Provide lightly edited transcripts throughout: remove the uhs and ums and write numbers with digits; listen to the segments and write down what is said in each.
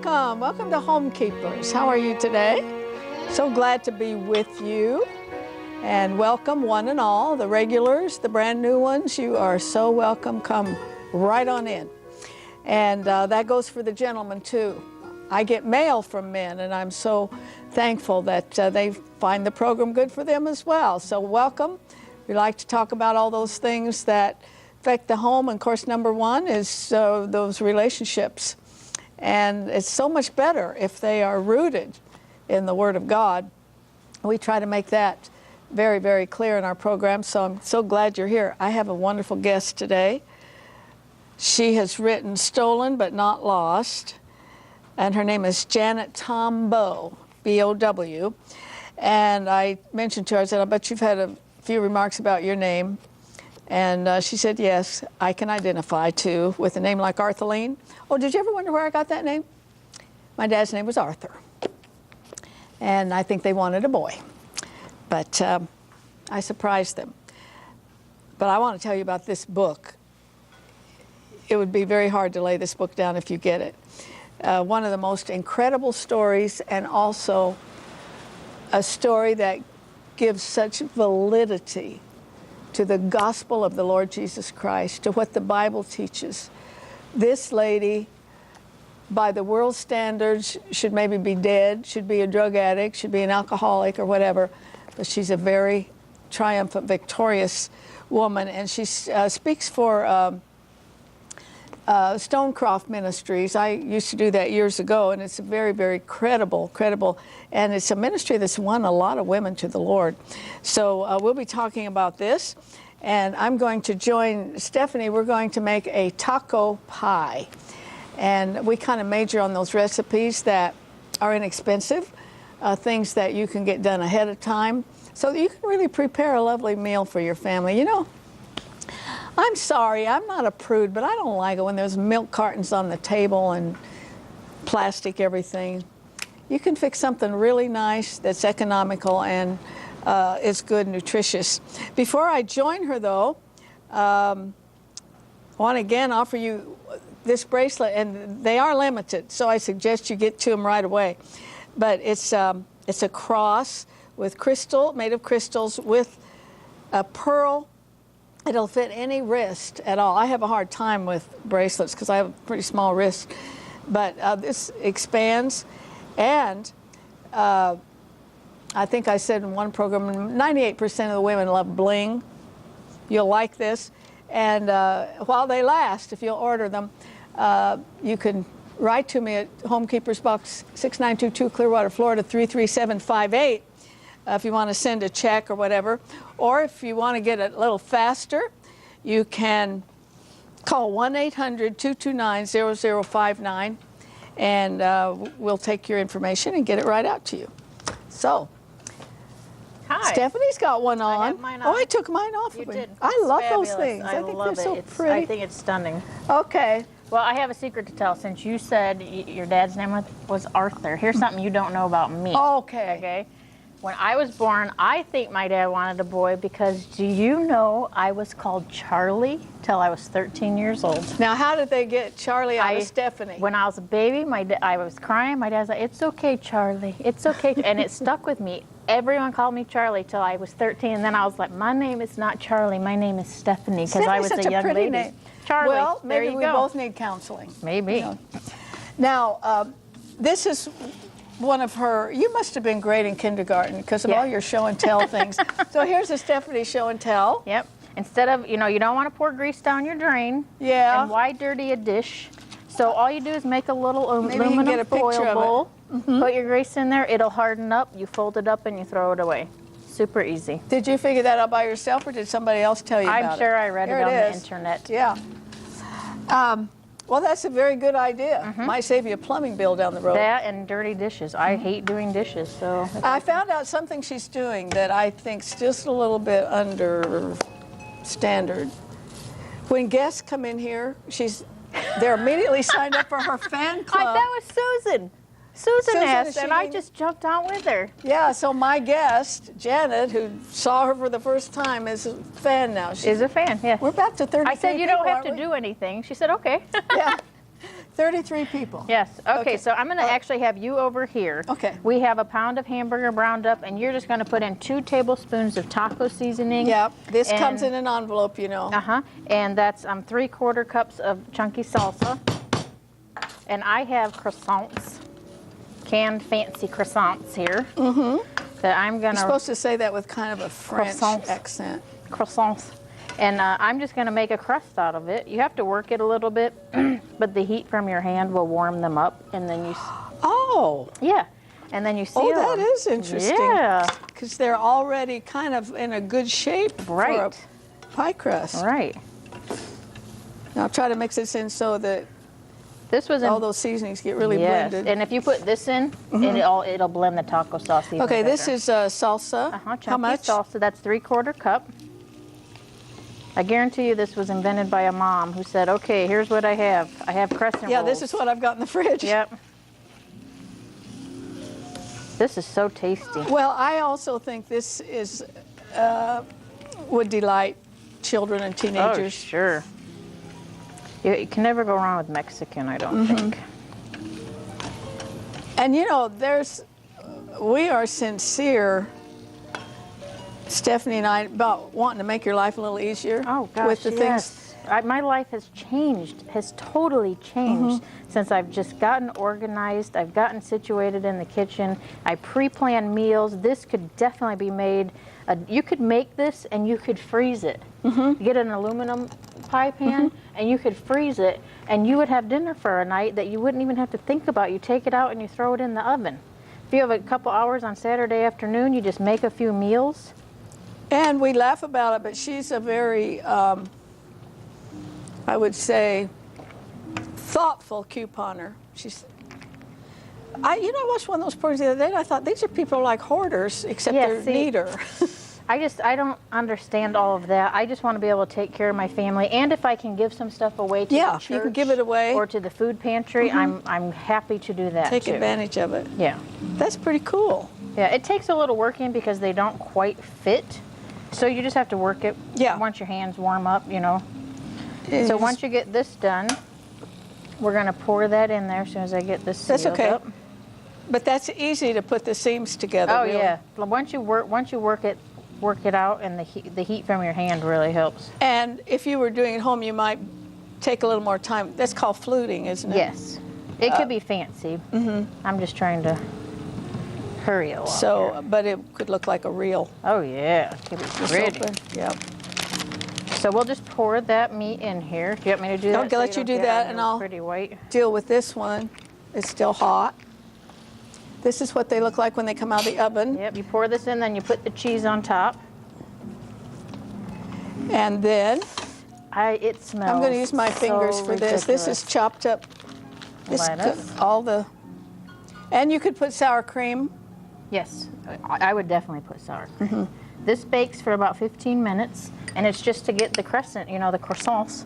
Welcome to Homekeepers. How are you today? So glad to be with you. And welcome one and all, the regulars, the brand new ones. You are so welcome. Come right on in. And that goes for the gentlemen too. I get mail from men, and I'm so thankful that they find the program good for them as well. So welcome. We like to talk about all those things that affect the home. And of course, number one is those relationships. And it's so much better if they are rooted in the Word of God. We try to make that very, very clear in our program. So I'm so glad you're here. I have a wonderful guest today. She has written Stolen But Not Lost. And her name is Janet Tombow, B-O-W. And I mentioned to her, I said, I bet you've had a few remarks about your name. And she said, yes, I can identify too with a name like Artheline. Oh, did you ever wonder where I got that name? My dad's name was Arthur. And I think they wanted a boy. But I surprised them. But I want to tell you about this book. It would be very hard to lay this book down if you get it. One of the most incredible stories, and also a story that gives such validity to the gospel of the Lord Jesus Christ, to what the Bible teaches. This lady, by the world's standards, should maybe be dead, should be a drug addict, should be an alcoholic or whatever, but she's a very triumphant, victorious woman, and she speaks for Stonecroft Ministries. I used to do that years ago, and it's a very, very credible, and it's a ministry that's won a lot of women to the Lord. So we'll be talking about this, and I'm going to join Stephanie. We're going to make a taco pie, and we kind of major on those recipes that are inexpensive, things that you can get done ahead of time, so that you can really prepare a lovely meal for your family. You know, I'm sorry, I'm not a prude, but I don't like it when there's milk cartons on the table and plastic everything. You can fix something really nice that's economical and is good, nutritious. Before I join her, though, I want to again offer you this bracelet, and they are limited, so I suggest you get to them right away. But it's a cross with crystal, made of crystals, with a pearl. It'll fit any wrist at all. I have a hard time with bracelets because I have a pretty small wrist. But this expands, and I think I said in one program, 98% of the women love bling. You'll like this. And while they last, if you'll order them, you can write to me at Homekeepers Box 6922, Clearwater, Florida, 33758. If you want to send a check or whatever. Or if you want to get it a little faster, you can call 1-800-229-0059, and we'll take your information and get it right out to you. So, hi. Stephanie's got one on. I have mine on. Oh, I took mine off. You did. I love Fabulous. those things. I think love they're so it. pretty. I think it's stunning. Okay. Well, I have a secret to tell. Since you said your dad's name was Arthur, here's something you don't know about me. Okay. Okay. When I was born, I think my dad wanted a boy because, do you know, I was called Charlie till I was 13 years old. Now, how did they get Charlie out of Stephanie? When I was a baby, I was crying. My dad's like, "It's okay, Charlie. It's okay." And it stuck with me. Everyone called me Charlie till I was 13. And then I was like, my name is not Charlie. My name is Stephanie, because I was such a young pretty lady. name. Charlie. Well, there maybe you we go. both need counseling. Maybe. You know. Now, this is one of her, you must have been great in kindergarten because of all your show and tell things. So here's a Stephanie show and tell. Yep. Instead of, you don't want to pour grease down your drain. Yeah. And why dirty a dish? So all you do is make a little aluminum get a foil picture of it. bowl. Put your grease in there. It'll harden up. You fold it up and you throw it away. Super easy. Did you figure that out by yourself, or did somebody else tell you about it? I'm sure I read it on the internet. Yeah. Well, that's a very good idea. Might save you a plumbing bill down the road. That and dirty dishes. I hate doing dishes, so. I found out something she's doing that I think's just a little bit under standard. When guests come in here, they're immediately signed up for her fan club. That was Susan. Susan asked, and I didn't- just jumped on with her. Yeah, so my guest, Janet, who saw her for the first time, is a fan now. She's a fan, yeah. We're back to 30. I said, you don't have to do anything. She said, okay. Yeah. 33 people. Yes. Okay, so I'm going to actually have you over here. Okay. We have a pound of hamburger browned up, and you're just going to put in 2 tablespoons of taco seasoning. Yep. This comes in an envelope, you know. Uh-huh. And that's 3/4 cups of chunky salsa. And I have croissants, canned fancy croissants here. That I'm going to... You're supposed to say that with kind of a French accent. Croissants. And I'm just going to make a crust out of it. You have to work it a little bit, but the heat from your hand will warm them up, and then you... Oh. Yeah. And then you seal them. Oh, that is interesting. Yeah. Because they're already kind of in a good shape for a pie crust. Right. Now try to mix this in so that this was all those seasonings get really blended. And if you put this in, it'll blend the taco sauce even better. This is salsa. How much? Salsa. That's 3/4 cup. I guarantee you this was invented by a mom who said, okay, here's what I have. I have crescent rolls. Yeah, this is what I've got in the fridge. Yep. This is so tasty. Well, I also think this is would delight children and teenagers. Oh, sure. You can never go wrong with Mexican, I don't think. And you know, we are sincere, Stephanie and I, about wanting to make your life a little easier. Oh, gosh, with the things. My life has changed, has totally changed since I've just gotten organized. I've gotten situated in the kitchen. I pre-plan meals. This could definitely be made. You could make this and you could freeze it. Get an aluminum pie pan and you could freeze it, and you would have dinner for a night that you wouldn't even have to think about. You take it out and you throw it in the oven. If you have a couple hours on Saturday afternoon, you just make a few meals. And we laugh about it, but she's a very, I would say, thoughtful couponer. I watched one of those programs the other day, and I thought, these are people like hoarders, except they're neater. I don't understand all of that. I just want to be able to take care of my family, and if I can give some stuff away to the church, you can give it away, or to the food pantry, I'm happy to do that. Take advantage of it. Yeah, that's pretty cool. Yeah, it takes a little working because they don't quite fit, so you just have to work it. Yeah. Once your hands warm up, you know. So once you get this done, we're going to pour that in there as soon as I get this sealed up. But that's easy to put the seams together. Oh, really. Yeah. Once you work it out, and the heat from your hand really helps. And if you were doing it home, you might take a little more time. That's called fluting, isn't it? Yes. It could be fancy. I'm just trying to hurry along. So, here. but it could look like a reel. Oh yeah, it could be pretty. Yep. So we'll just pour that meat in here. Do you want me to do that? I'll let you do that, and I'll deal with this one. It's still hot. This is what they look like when they come out of the oven. Yep, you pour this in, then you put the cheese on top. And then it smells. I'm going to use my fingers for this. This is chopped up. Lettuce. And you could put sour cream. Yes, I would definitely put sour cream. This bakes for about 15 minutes, and it's just to get the crescent, the croissants,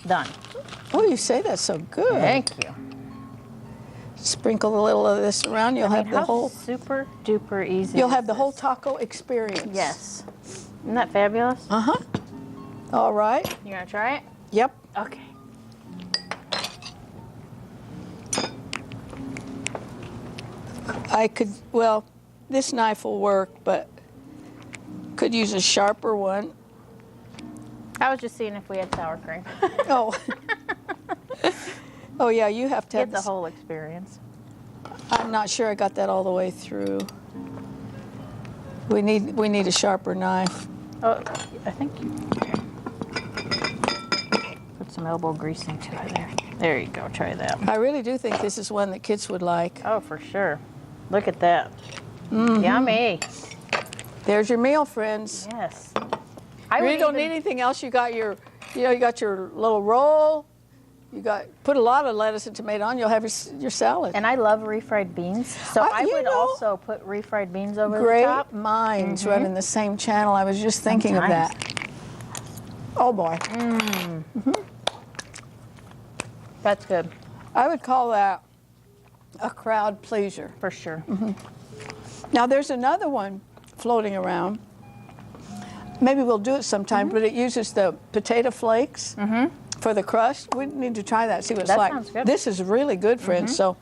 done. Oh, you say that so good. Thank you. Sprinkle a little of this around. You'll have the whole super duper easy. You'll have the whole taco experience. Yes. Isn't that fabulous? All right. You gonna try it? Yep. Okay. This knife will work, but could use a sharper one. I was just seeing if we had sour cream. Oh. Oh yeah, you have to get the whole experience. I'm not sure I got that all the way through. We need a sharper knife. Oh, I think you put some elbow grease into it there. There you go. Try that. I really do think this is one that kids would like. Oh, for sure. Look at that. Yummy. There's your meal, friends. Yes. You really don't need anything else. You got your little roll. Put a lot of lettuce and tomato on. You'll have your salad. And I love refried beans, so I would also put refried beans over the top. Great minds running the same channel. I was just thinking of that. Oh boy. That's good. I would call that a crowd pleaser. For sure. Now there's another one floating around. Maybe we'll do it sometime, but it uses the potato flakes For the crust, we need to try that, see what it's That like. sounds good. This is really good, friends. So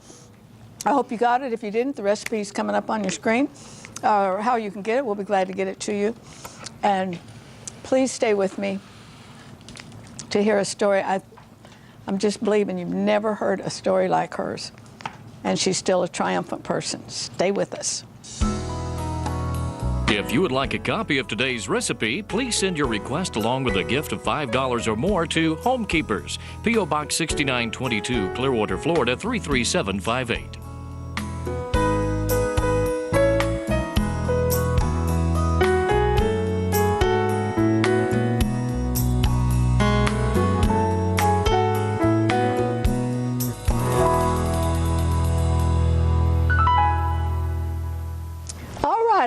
I hope you got it. If you didn't, the recipe is coming up on your screen. Or how you can get it, we'll be glad to get it to you. And please stay with me to hear a story. I'm just believing you've never heard a story like hers. And she's still a triumphant person. Stay with us. If you would like a copy of today's recipe, please send your request along with a gift of $5 or more to Homekeepers, P.O. Box 6922, Clearwater, Florida 33758.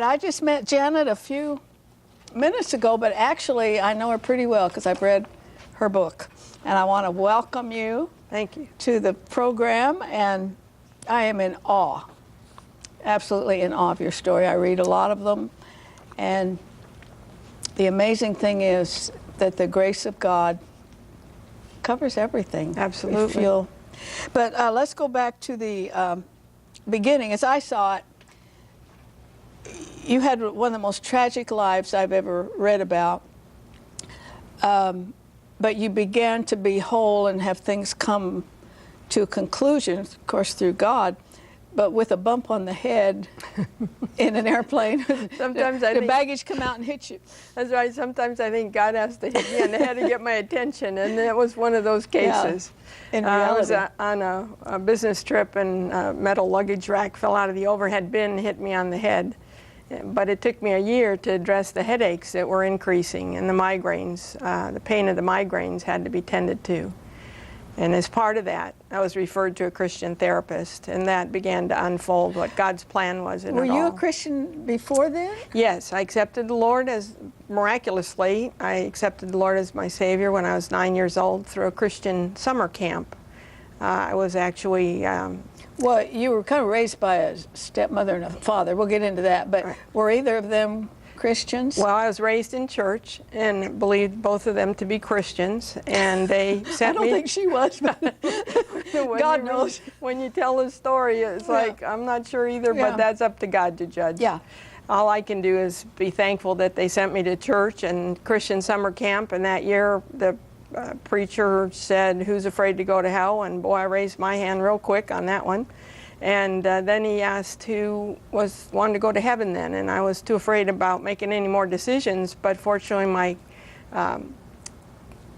I just met Janet a few minutes ago, but actually I know her pretty well because I've read her book. And I want to welcome you. Thank you. To the program, and I am in awe, absolutely in awe of your story. I read a lot of them, and the amazing thing is that the grace of God covers everything. Absolutely. But let's go back to the beginning. As I saw it, you had one of the most tragic lives I've ever read about, but you began to be whole and have things come to a conclusion, of course, through God, but with a bump on the head in an airplane. Sometimes the baggage come out and hit you. That's right. Sometimes I think God has to hit me on the head to get my attention, and that was one of those cases. Yeah, in reality. I was on a business trip, and a metal luggage rack fell out of the overhead bin and hit me on the head. But it took me a year to address the headaches that were increasing and the migraines. The pain of the migraines had to be tended to. And as part of that, I was referred to a Christian therapist, and that began to unfold what God's plan was in it all. Were you a Christian before then? Yes, I accepted the Lord miraculously, I accepted the Lord as my Savior when I was 9 years old through a Christian summer camp. I was actually... Well, you were kind of raised by a stepmother and a father. We'll get into that. But were either of them Christians? Well, I was raised in church and believed both of them to be Christians. And they sent me... I don't think she was, but God knows. When you tell the story, it's like, I'm not sure either, but that's up to God to judge. Yeah. All I can do is be thankful that they sent me to church and Christian summer camp. And that year, the preacher said, "Who's afraid to go to hell?" And boy, I raised my hand real quick on that one. And then he asked who wanted to go to heaven then, and I was too afraid about making any more decisions. But fortunately, my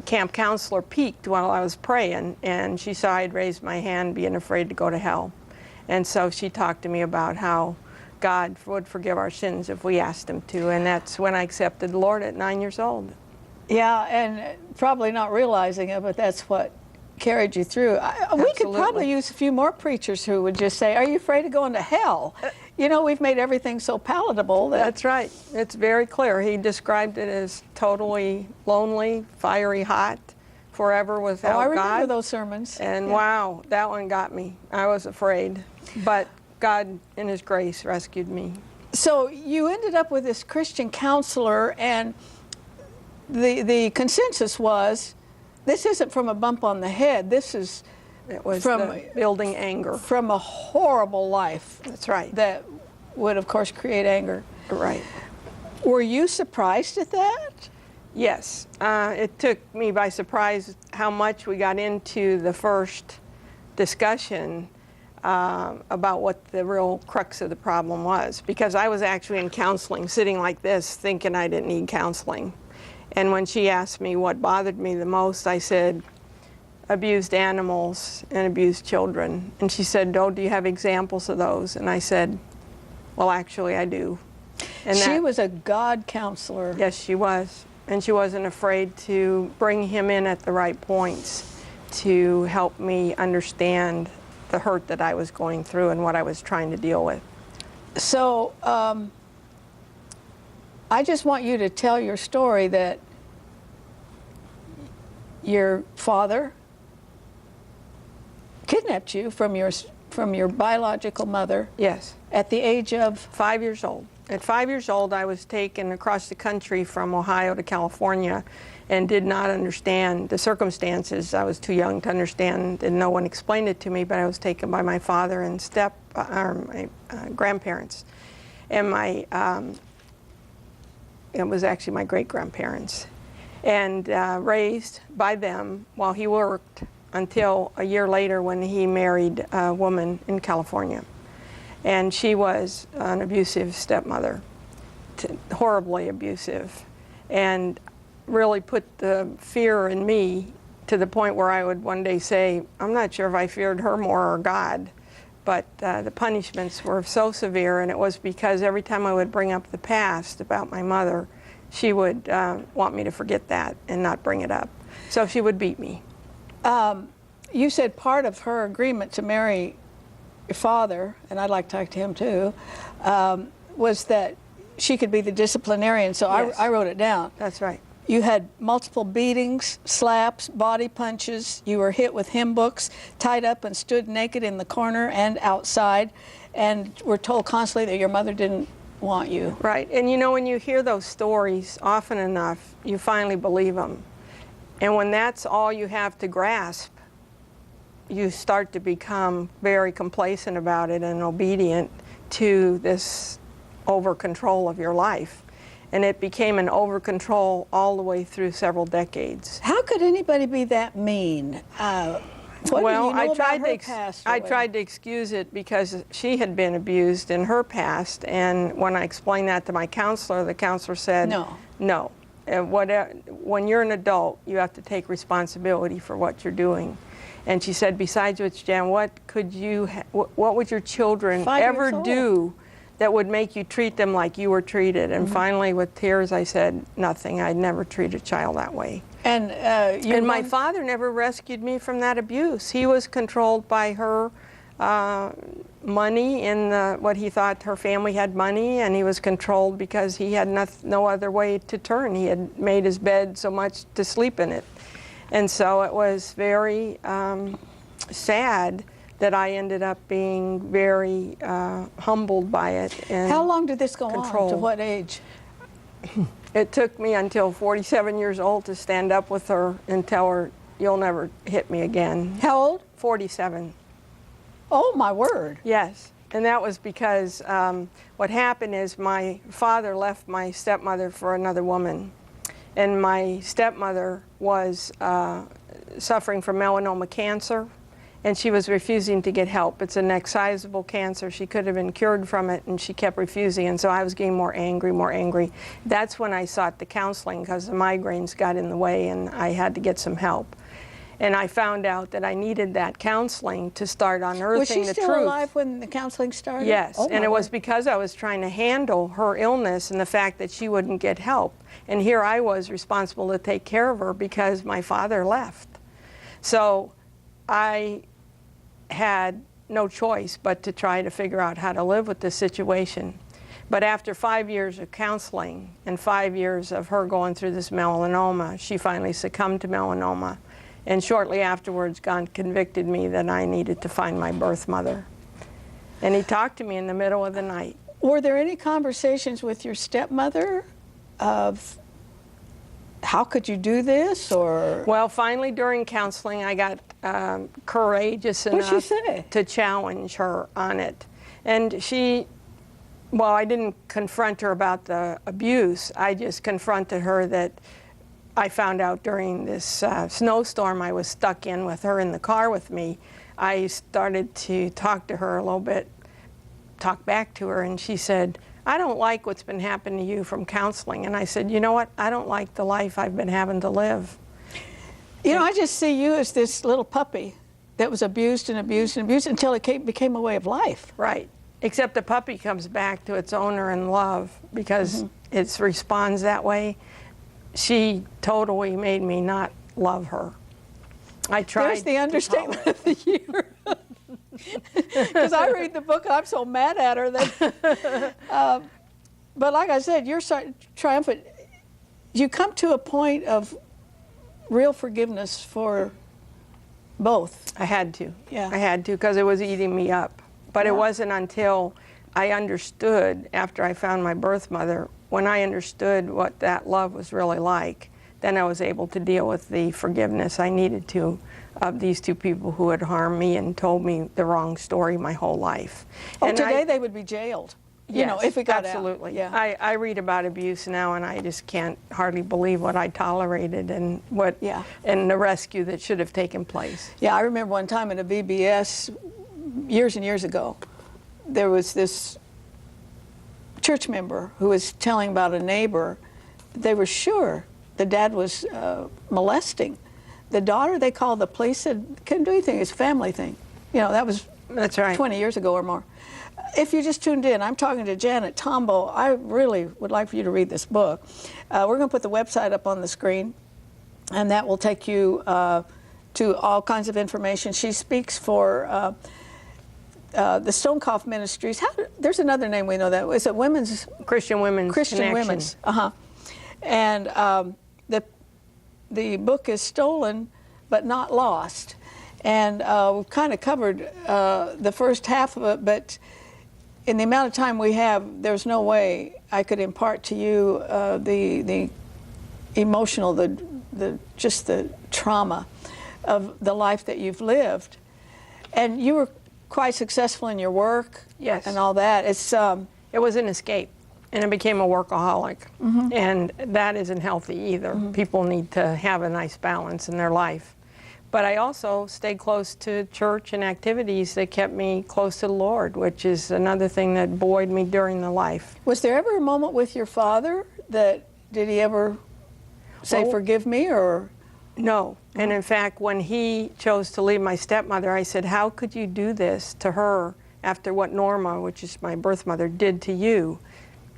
camp counselor peeked while I was praying, and she saw I'd raised my hand, being afraid to go to hell. And so she talked to me about how God would forgive our sins if we asked Him to, and that's when I accepted the Lord at 9 years old. Yeah, and probably not realizing it, but that's what carried you through. We could probably use a few more preachers who would just say, "Are you afraid of going to hell?" You know, we've made everything so palatable. That's right. It's very clear. He described it as totally lonely, fiery hot, forever without God. Oh, I remember those sermons. And wow, that one got me. I was afraid. But God, in His grace, rescued me. So you ended up with this Christian counselor, and the consensus was, this isn't from a bump on the head. This is from building anger. From a horrible life. That's right. That would, of course, create anger. Right. Were you surprised at that? Yes. It took me by surprise how much we got into the first discussion about what the real crux of the problem was. Because I was actually in counseling, sitting like this, thinking I didn't need counseling. And when she asked me what bothered me the most, I said, abused animals and abused children. And she said, "Oh, do you have examples of those?" And I said, "Well, actually, I do." And she was a God counselor. Yes, she was. And she wasn't afraid to bring him in at the right points to help me understand the hurt that I was going through and what I was trying to deal with. So, I just want you to tell your story that your father kidnapped you from your biological mother. Yes. At the age of 5 years old. At 5 years old, I was taken across the country from Ohio to California and did not understand the circumstances. I was too young to understand, and no one explained it to me, but I was taken by my father and my grandparents. And it was actually my great-grandparents. And raised by them while he worked until a year later when he married a woman in California. And she was an abusive stepmother, horribly abusive, and really put the fear in me to the point where I would one day say, I'm not sure if I feared her more or God, but the punishments were so severe, and it was because every time I would bring up the past about my mother, she would want me to forget that and not bring it up. So she would beat me. You said part of her agreement to marry your father, and I'd like to talk to him too, was that she could be the disciplinarian, so Yes. I wrote it down. That's right. You had multiple beatings, slaps, body punches. You were hit with hymn books, tied up and stood naked in the corner and outside, and were told constantly that your mother didn't want you. Right, and you know, when you hear those stories often enough, you finally believe them. And when that's all you have to grasp, you start to become very complacent about it and obedient to this over-control of your life. And it became an over-control all the way through several decades. How could anybody be that mean? What do you know I tried about her to past, I Joanne? tried to excuse it because she had been abused in her past, and when I explained that to my counselor, the counselor said, no. When you're an adult, you have to take responsibility for what you're doing. And she said, besides which, Jan, what would your children 5 years ever old. do that would make you treat them like you were treated? And finally, with tears, I said, nothing. I'd never treat a child that way. And My father never rescued me from that abuse. He was controlled by her money and what he thought her family had money, and he was controlled because he had no other way to turn. He had made his bed so much to sleep in it. And so it was very sad that I ended up being very humbled by it. And how long did this go on? controlled. To what age? It took me until 47 years old to stand up with her and tell her, you'll never hit me again. How old? 47. Oh, my word. Yes, and that was because what happened is my father left my stepmother for another woman, and my stepmother was suffering from melanoma cancer, and she was refusing to get help. It's an excisable cancer. She could have been cured from it, and she kept refusing, and so I was getting more angry, more angry. That's when I sought the counseling because the migraines got in the way, and I had to get some help. And I found out that I needed that counseling to start unearthing Was she the still truth. alive when the counseling started? Yes, Oh, and my it was word. because I was trying to handle her illness and the fact that she wouldn't get help. And here I was responsible to take care of her because my father left. So I had no choice but to try to figure out how to live with this situation. But after 5 years of counseling and 5 years of her going through this melanoma, she finally succumbed to melanoma. And shortly afterwards, God convicted me that I needed to find my birth mother. And he talked to me in the middle of the night. Were there any conversations with your stepmother of how could you do this, or? Well, finally during counseling, I got courageous What'd she enough say? to challenge her on it. And well, I didn't confront her about the abuse. I just confronted her that I found out during this snowstorm I was stuck in with her in the car with me. I started to talk to her a little bit, talk back to her, and she said, I don't like what's been happening to you from counseling. And I said, you know what? I don't like the life I've been having to live. You know, I just see you as this little puppy that was abused and abused and abused until it became a way of life. Right. Except the puppy comes back to its owner in love because it responds that way. She totally made me not love her. I tried. There's the understatement of the year. Because I read the book and I'm so mad at her that. But like I said, you're so triumphant. You come to a point of real forgiveness for both. I had to. Yeah. I had to because it was eating me up. But it wasn't until I understood after I found my birth mother, when I understood what that love was really like, then I was able to deal with the forgiveness I needed to of these two people who had harmed me and told me the wrong story my whole life. Oh, and today they would be jailed. You know, Yes, if it got absolutely. out. Yeah. I read about abuse now, and I just can't hardly believe what I tolerated and what and the rescue that should have taken place. Yeah, I remember one time at a VBS years and years ago, there was this church member who was telling about a neighbor. They were sure the dad was molesting the daughter. They called the police, said, couldn't do anything, it's a family thing. You know, that was That's right. 20 years ago or more. If you just tuned in, I'm talking to Janet Tombo. I really would like for you to read this book. We're going to put the website up on the screen, and that will take you to all kinds of information. She speaks for the Stonecough Ministries. There's another name we know that. Is it Women's? Christian Women's Christian Connection. Women's. And the book is Stolen but Not Lost. And we've kind of covered the first half of it, but in the amount of time we have, there's no way I could impart to you the emotional, just the trauma of the life that you've lived. And you were quite successful in your work, Yes. and all that. It was an escape, and I became a workaholic, and that isn't healthy either. People need to have a nice balance in their life. But I also stayed close to church and activities that kept me close to the Lord, which is another thing that buoyed me during the life. Was there ever a moment with your father did he ever say, Well, forgive me, or? No. And in fact, when he chose to leave my stepmother, I said, how could you do this to her after what Norma, which is my birth mother, did to you?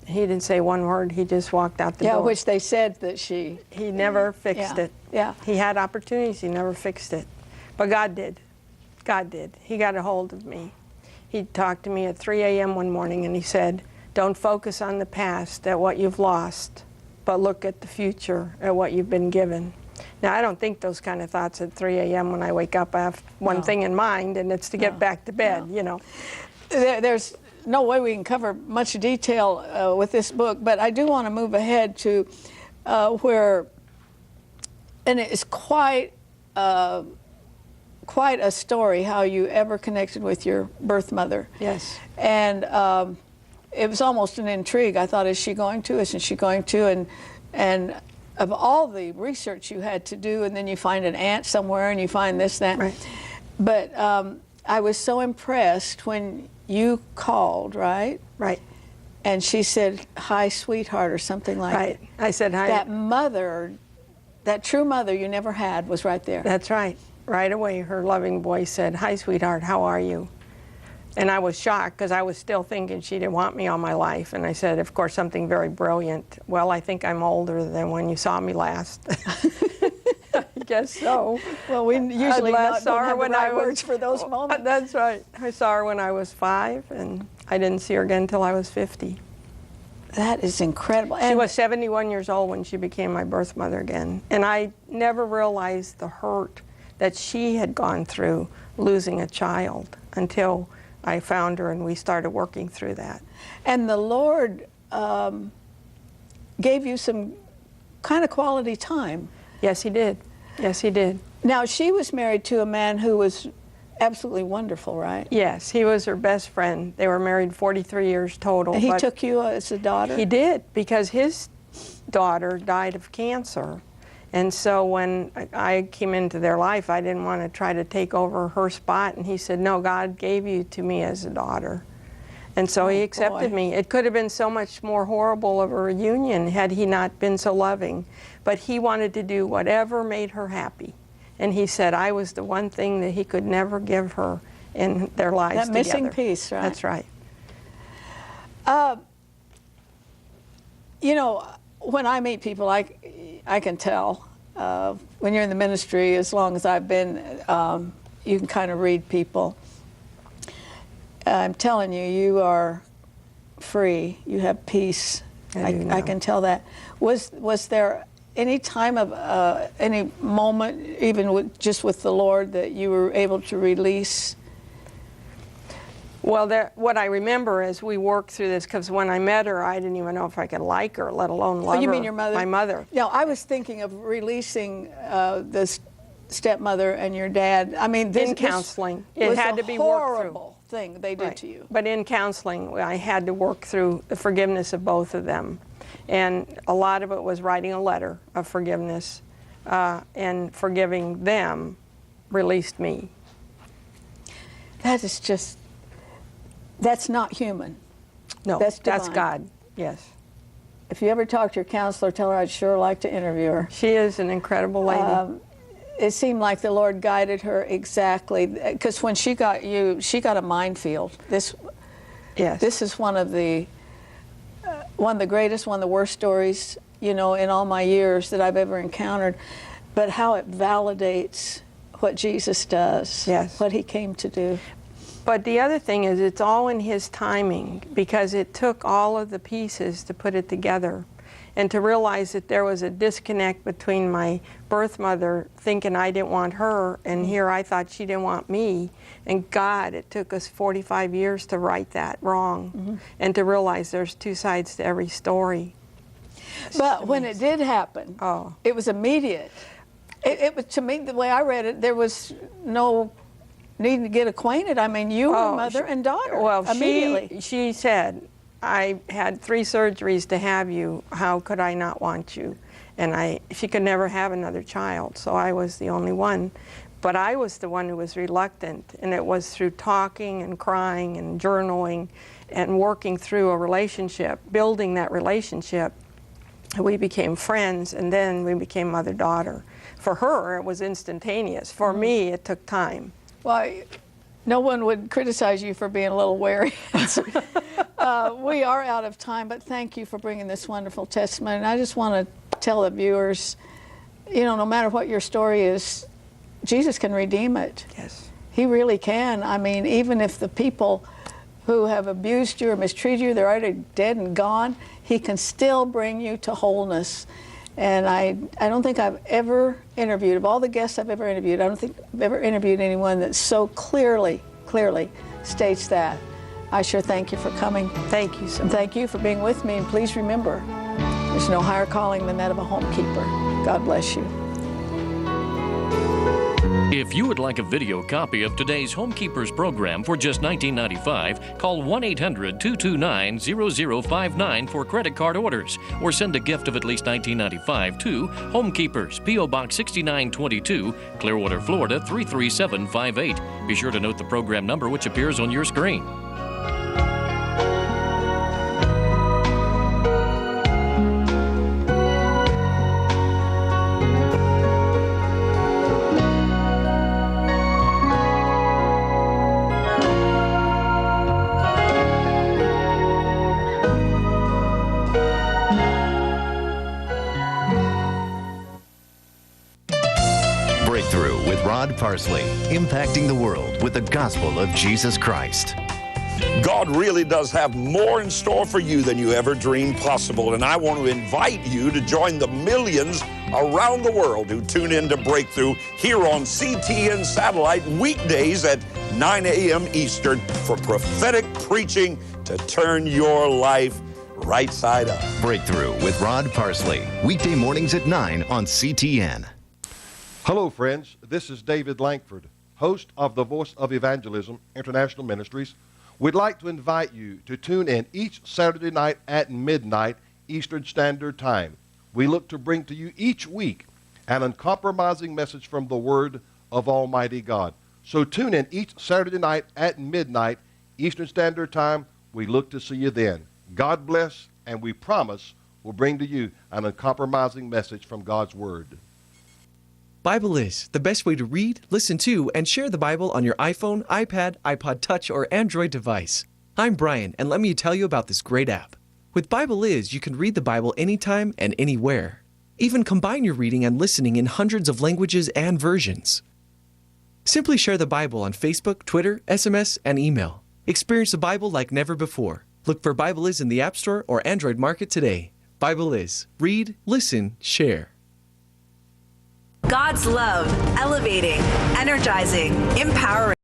He didn't say one word. He just walked out the door. Yeah, which they said that she... He never fixed it. Yeah. He had opportunities. He never fixed it. But God did. God did. He got a hold of me. He talked to me at 3 a.m. one morning, and he said, don't focus on the past, at what you've lost, but look at the future, at what you've been given. Now, I don't think those kind of thoughts at 3 a.m. when I wake up. I have one thing in mind, and it's to get back to bed, you know. There's no way we can cover much detail with this book, but I do want to move ahead to where, and it's quite a story how you ever connected with your birth mother. Yes. And it was almost an intrigue. I thought, is she going to? Isn't she going to? And of all the research you had to do, and then you find an aunt somewhere, and you find this, that. Right. But I was so impressed when you called, right? Right. And she said, hi, sweetheart, or something like Right. that. I said, hi. That mother, that true mother you never had, was right there. That's right. Right away, her loving voice said, hi, sweetheart, how are you? And I was shocked because I was still thinking she didn't want me all my life. And I said, of course, something very brilliant. Well, I think I'm older than when you saw me last. I guess so. Well, we usually last saw don't her have when the right I was, words for those moments. That's right. I saw her when I was 5, and I didn't see her again until I was 50. That is incredible. She was 71 years old when she became my birth mother again. And I never realized the hurt that she had gone through losing a child until I found her and we started working through that. And the Lord gave you some kind of quality time. Yes, he did. Yes, he did. Now, she was married to a man who was absolutely wonderful, right? Yes, he was her best friend. They were married 43 years total. And he but took you as a daughter? He did, because his daughter died of cancer. And so when I came into their life, I didn't want to try to take over her spot. And he said, no, God gave you to me as a daughter. And so he accepted me. It could have been so much more horrible of a reunion had he not been so loving. But he wanted to do whatever made her happy. And he said I was the one thing that he could never give her in their lives together. That missing piece, right? That's right. You know, when I meet people, I can tell. When you're in the ministry, as long as I've been, you can kind of read people. I'm telling you, you are free. You have peace. I can tell that. Was there any time of any moment, even just with the Lord, that you were able to release? Well, what I remember is we worked through this, because when I met her, I didn't even know if I could like her, let alone love her. Oh, you mean your mother? My mother. No, I was thinking of releasing the stepmother and your dad. I mean, in counseling, it had to be worked through. Horrible thing they did to you. But in counseling, I had to work through the forgiveness of both of them, and a lot of it was writing a letter of forgiveness, and forgiving them released me. That is just. That's not human. No, that's God, yes. If you ever talk to your counselor, tell her I'd sure like to interview her. She is an incredible lady. It seemed like the Lord guided her exactly, because when she got you, she got a minefield. This is one of the greatest, one of the worst stories, in all my years that I've ever encountered. But how it validates what Jesus does, what he came to do. But the other thing is, it's all in his timing, because it took all of the pieces to put it together, and to realize that there was a disconnect between my birth mother thinking I didn't want her, and here I thought she didn't want me. And God, it took us 45 years to right that wrong, and to realize there's two sides to every story. But when it did happen, it was immediate. It was, to me, the way I read it, there was no needing to get acquainted. I mean, you were mother and daughter. Well, immediately. She said, I had 3 surgeries to have you. How could I not want you? And she could never have another child, so I was the only one. But I was the one who was reluctant, and it was through talking and crying and journaling and working through a relationship, building that relationship. We became friends, and then we became mother-daughter. For her, it was instantaneous. For me, it took time. Well, no one would criticize you for being a little wary. We are out of time, but thank you for bringing this wonderful testimony. And I just want to tell the viewers, no matter what your story is, Jesus can redeem it. Yes. He really can. I mean, even if the people who have abused you or mistreated you, they're already dead and gone, he can still bring you to wholeness. And I don't think I've ever interviewed, of all the guests I've ever interviewed, I don't think I've ever interviewed anyone that so clearly states that. I sure thank you for coming. Thank you so much. And thank you for being with me. And please remember, there's no higher calling than that of a homekeeper. God bless you. If you would like a video copy of today's Homekeepers program for just $19.95, call 1-800-229-0059 for credit card orders, or send a gift of at least $19.95 to Homekeepers, P.O. Box 6922, Clearwater, Florida 33758. Be sure to note the program number which appears on your screen. Parsley, impacting the world with the gospel of Jesus Christ. God really does have more in store for you than you ever dreamed possible, and I want to invite you to join the millions around the world who tune in to Breakthrough here on CTN Satellite weekdays at 9 a.m. Eastern for prophetic preaching to turn your life right side up. Breakthrough with Rod Parsley, weekday mornings at 9 on CTN. Hello, friends. This is David Langford, host of the Voice of Evangelism International Ministries. We'd like to invite you to tune in each Saturday night at midnight Eastern Standard Time. We look to bring to you each week an uncompromising message from the Word of Almighty God. So tune in each Saturday night at midnight Eastern Standard Time. We look to see you then. God bless, and we promise we'll bring to you an uncompromising message from God's Word. Bible is the best way to read, listen to, and share the Bible on your iPhone, iPad, iPod Touch, or Android device. I'm Brian, and let me tell you about this great app. With Bible is, you can read the Bible anytime and anywhere. Even combine your reading and listening in hundreds of languages and versions. Simply share the Bible on Facebook, Twitter, SMS, and email. Experience the Bible like never before. Look for Bible is in the App Store or Android Market today. Bible is. Read, listen, share. God's love, elevating, energizing, empowering.